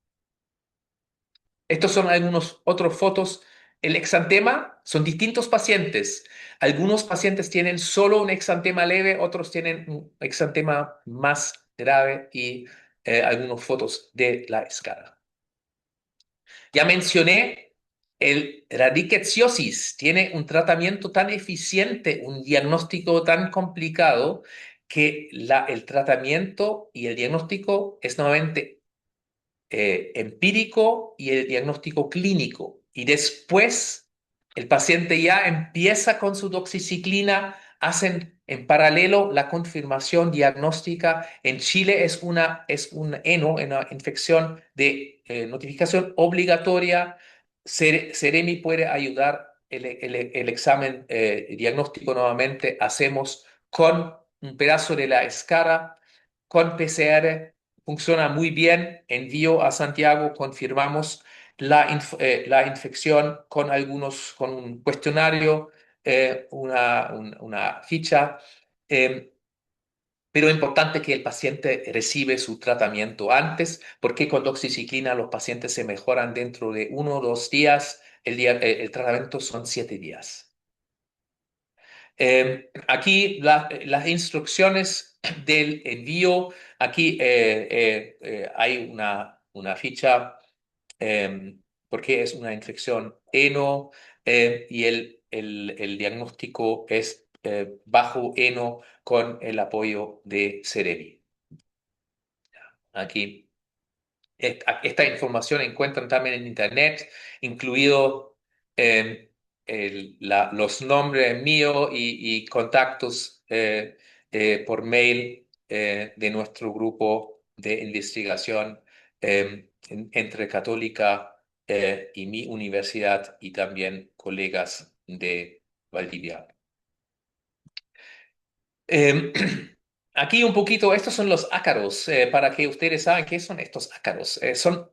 Estos son algunos otros fotos. El exantema son distintos pacientes. Algunos pacientes tienen solo un exantema leve, otros tienen un exantema más grave y algunas fotos de la escara. Ya mencioné, la rickettsiosis tiene un tratamiento tan eficiente, un diagnóstico tan complicado, que el tratamiento y el diagnóstico es nuevamente empírico y el diagnóstico clínico. Y después el paciente ya empieza con su doxiciclina, hacen en paralelo la confirmación diagnóstica. En Chile es un ENO, una infección de notificación obligatoria. Seremi puede ayudar el examen diagnóstico nuevamente. Hacemos con un pedazo de la escara, con PCR. Funciona muy bien. Envío a Santiago, confirmamos la infección con un cuestionario, una ficha, eh, pero es importante que el paciente recibe su tratamiento antes, porque con doxiciclina los pacientes se mejoran dentro de 1 o 2 días. El tratamiento son 7 días. Aquí las instrucciones del envío. Aquí hay una ficha, eh, porque es una infección heno, y el diagnóstico es bajo heno con el apoyo de Ceremi. Aquí. Esta información encuentran también en Internet, incluido eh, los nombres míos y contactos por mail de nuestro grupo de investigación entre Católica y mi universidad, y también colegas de Valdivia. Eh, Aquí un poquito, estos son los ácaros, para que ustedes saben qué son estos ácaros. Son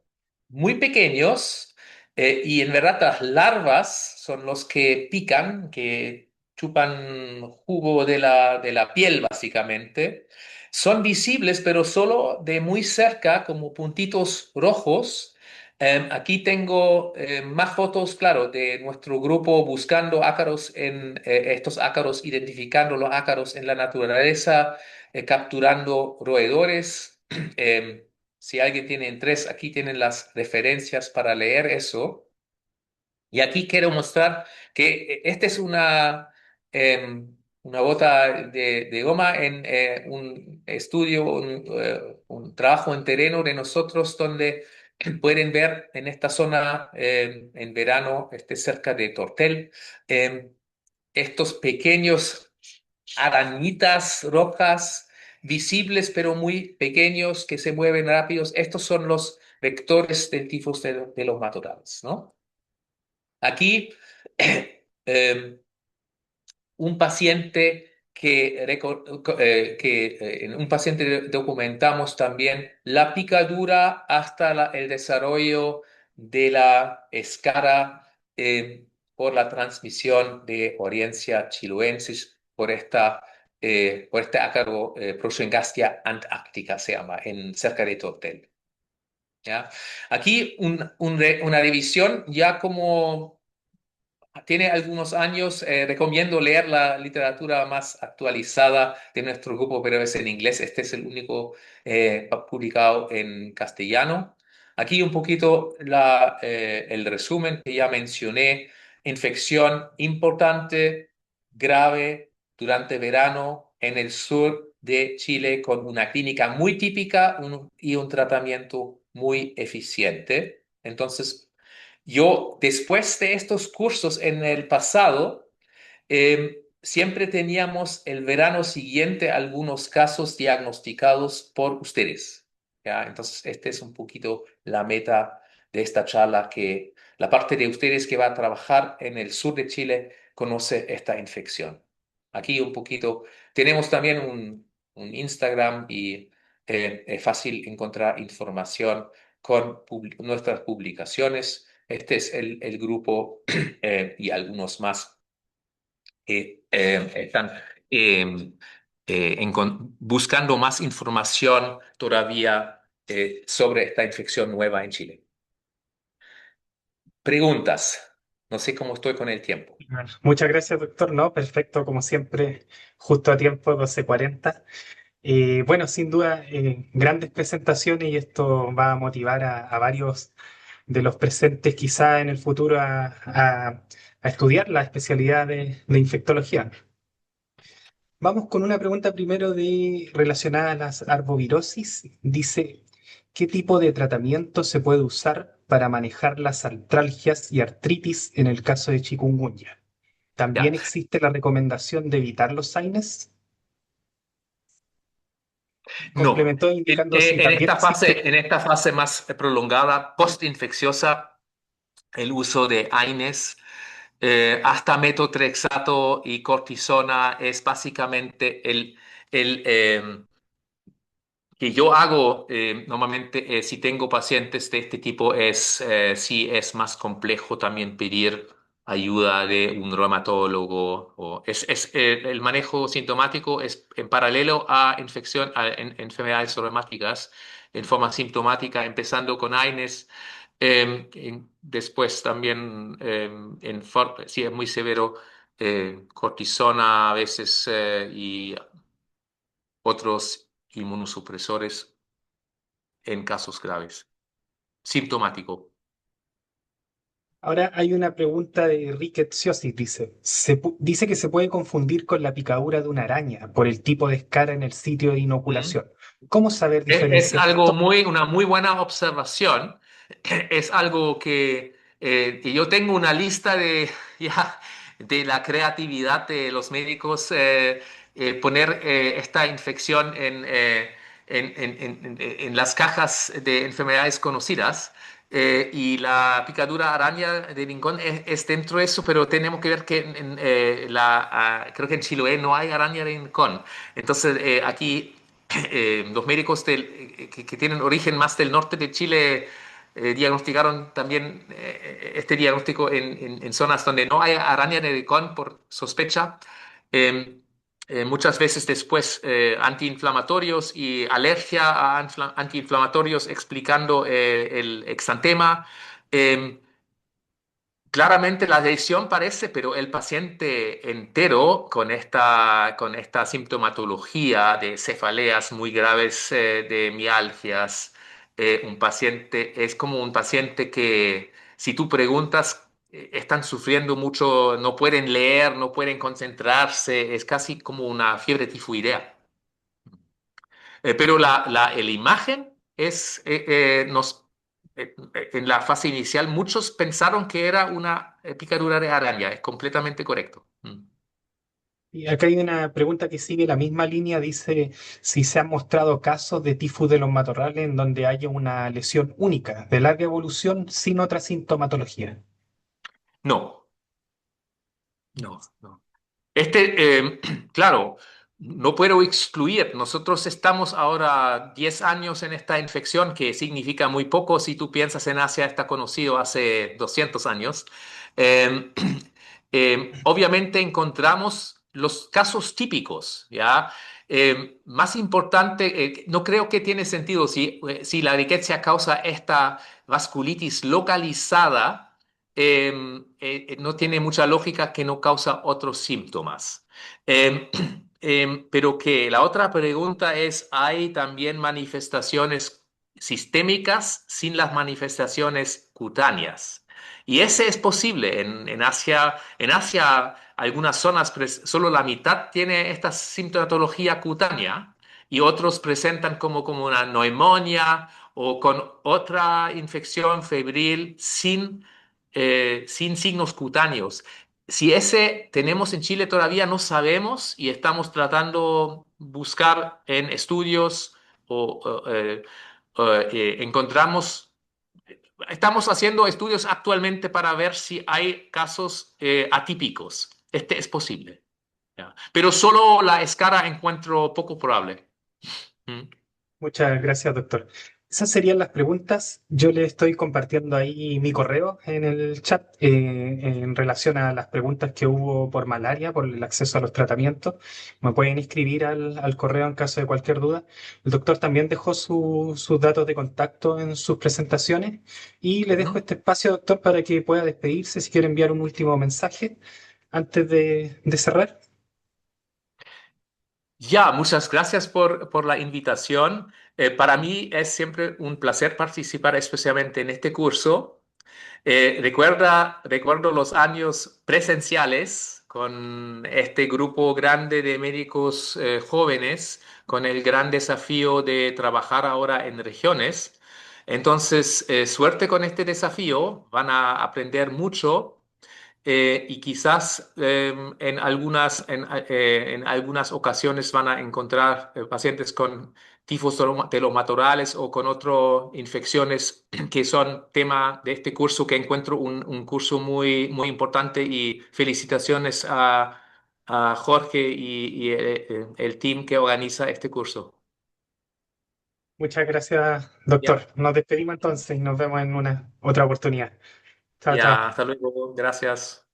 muy pequeños, y en verdad las larvas son los que pican, que chupan jugo de la piel básicamente. Son visibles, pero solo de muy cerca, como puntitos rojos. Aquí tengo más fotos, claro, de nuestro grupo buscando ácaros estos ácaros, identificando los ácaros en la naturaleza, capturando roedores. Eh, si alguien tiene interés, aquí tienen las referencias para leer eso. Y aquí quiero mostrar que esta es una bota de goma en un estudio, un trabajo en terreno de nosotros, donde pueden ver en esta zona, en verano, cerca de Tortel, eh, estos pequeños arañitas rojas, visibles pero muy pequeños, que se mueven rápidos. Estos son los vectores del tifus de los matorrales, ¿no? Aquí, eh, un paciente en un paciente documentamos también la picadura hasta el desarrollo de la escara, por la transmisión de Orientia chiloensis, por este ácaro, Prochengastia antarctica se llama, cerca de Tortel. ¿Ya? Aquí una división ya como tiene algunos años. Recomiendo leer la literatura más actualizada de nuestro grupo, pero es en inglés. Este es el único publicado en castellano. Aquí un poquito el resumen que ya mencioné. Infección importante, grave, durante verano en el sur de Chile, con una clínica muy típica y un tratamiento muy eficiente. Entonces, yo, después de estos cursos en el pasado, siempre teníamos el verano siguiente algunos casos diagnosticados por ustedes. ¿Ya? Entonces, esta es un poquito la meta de esta charla, que la parte de ustedes que va a trabajar en el sur de Chile conoce esta infección. Aquí un poquito, tenemos también un Instagram, y es fácil encontrar información con nuestras publicaciones. Este es el grupo, y algunos más que están eh, buscando más información todavía sobre esta infección nueva en Chile. Preguntas. No sé cómo estoy con el tiempo. Muchas gracias, doctor. No, perfecto, como siempre, justo a tiempo, 12:40. Bueno, sin duda, grandes presentaciones y esto va a motivar a varios de los presentes quizá en el futuro a estudiar la especialidad de infectología. Vamos con una pregunta primero relacionada a las arbovirosis. Dice, ¿qué tipo de tratamiento se puede usar para manejar las artralgias y artritis en el caso de chikungunya? Ya. También existe la recomendación de evitar los AINES. No. Complementó indicando si también existe. En esta fase más prolongada, postinfecciosa, el uso de AINES, hasta metotrexato y cortisona es básicamente el que yo hago normalmente si tengo pacientes de este tipo es si es más complejo también pedir ayuda de un reumatólogo el manejo sintomático es en paralelo a enfermedades reumáticas en forma sintomática empezando con AINES después también si es muy severo cortisona a veces y otros inmunosupresores en casos graves. Sintomático. Ahora hay una pregunta de rickettsiosis, dice. Dice que se puede confundir con la picadura de una araña por el tipo de escara en el sitio de ¿Mm? inoculación. ¿Cómo saber Es diferenciar algo esto? muy, una muy buena observación. Es algo que yo tengo una lista de, ya, de la creatividad de los médicos poner esta infección en las cajas de enfermedades conocidas. Y la picadura araña de rincón es dentro de eso, pero tenemos que ver que creo que en Chiloé no hay araña de rincón. Entonces, aquí los médicos que tienen origen más del norte de Chile diagnosticaron también este diagnóstico en zonas donde no hay araña de Ricón por sospecha. Eh, Muchas veces después antiinflamatorios y alergia a antiinflamatorios explicando el exantema. Eh, Claramente la lesión parece, pero el paciente entero con esta sintomatología de cefaleas muy graves, de mialgias, un paciente es como un paciente que si tú preguntas, están sufriendo mucho, no pueden leer, no pueden concentrarse, es casi como una fiebre tifoidea. Pero la imagen es, en la fase inicial, muchos pensaron que era una picadura de araña, es completamente correcto. Mm. Y acá hay una pregunta que sigue la misma línea. Dice si se han mostrado casos de tifus de los matorrales en donde haya una lesión única, de larga evolución, sin otra sintomatología. No, no. Claro, no puedo excluir. Nosotros estamos ahora 10 años en esta infección, que significa muy poco si tú piensas en Asia, está conocido hace 200 años. Eh, Obviamente encontramos los casos típicos, ¿ya? Más importante, no creo que tiene sentido si la riqueza causa esta vasculitis localizada no tiene mucha lógica que no causa otros síntomas. Eh, pero que la otra pregunta es, ¿hay también manifestaciones sistémicas sin las manifestaciones cutáneas? Y ese es posible. En Asia algunas zonas, solo la mitad tiene esta sintomatología cutánea y otros presentan como una neumonía o con otra infección febril sin signos cutáneos. Si ese tenemos en Chile todavía no sabemos y estamos tratando buscar en estudios encontramos, estamos haciendo estudios actualmente para ver si hay casos atípicos. Este es posible, ¿ya? Pero solo la escara encuentro poco probable. ¿Mm? Muchas gracias, doctor. Esas serían las preguntas. Yo le estoy compartiendo ahí mi correo en el chat en relación a las preguntas que hubo por malaria, por el acceso a los tratamientos. Me pueden inscribir al correo en caso de cualquier duda. El doctor también dejó sus datos de contacto en sus presentaciones y le dejo Ujú. este espacio, doctor, para que pueda despedirse si quiere enviar un último mensaje antes de cerrar. Ya, muchas gracias por la invitación. Para mí es siempre un placer participar, especialmente en este curso. Recuerdo los años presenciales con este grupo grande de médicos jóvenes, con el gran desafío de trabajar ahora en regiones. Entonces, suerte con este desafío, van a aprender mucho y quizás en algunas ocasiones van a encontrar pacientes con tifos telomatorales o con otras infecciones que son tema de este curso, que encuentro un curso muy importante, y felicitaciones a Jorge y el team que organiza este curso. Muchas gracias, Ya, doctor. Nos despedimos entonces y nos vemos en una otra oportunidad. Chao, chao. ya, hasta luego, gracias.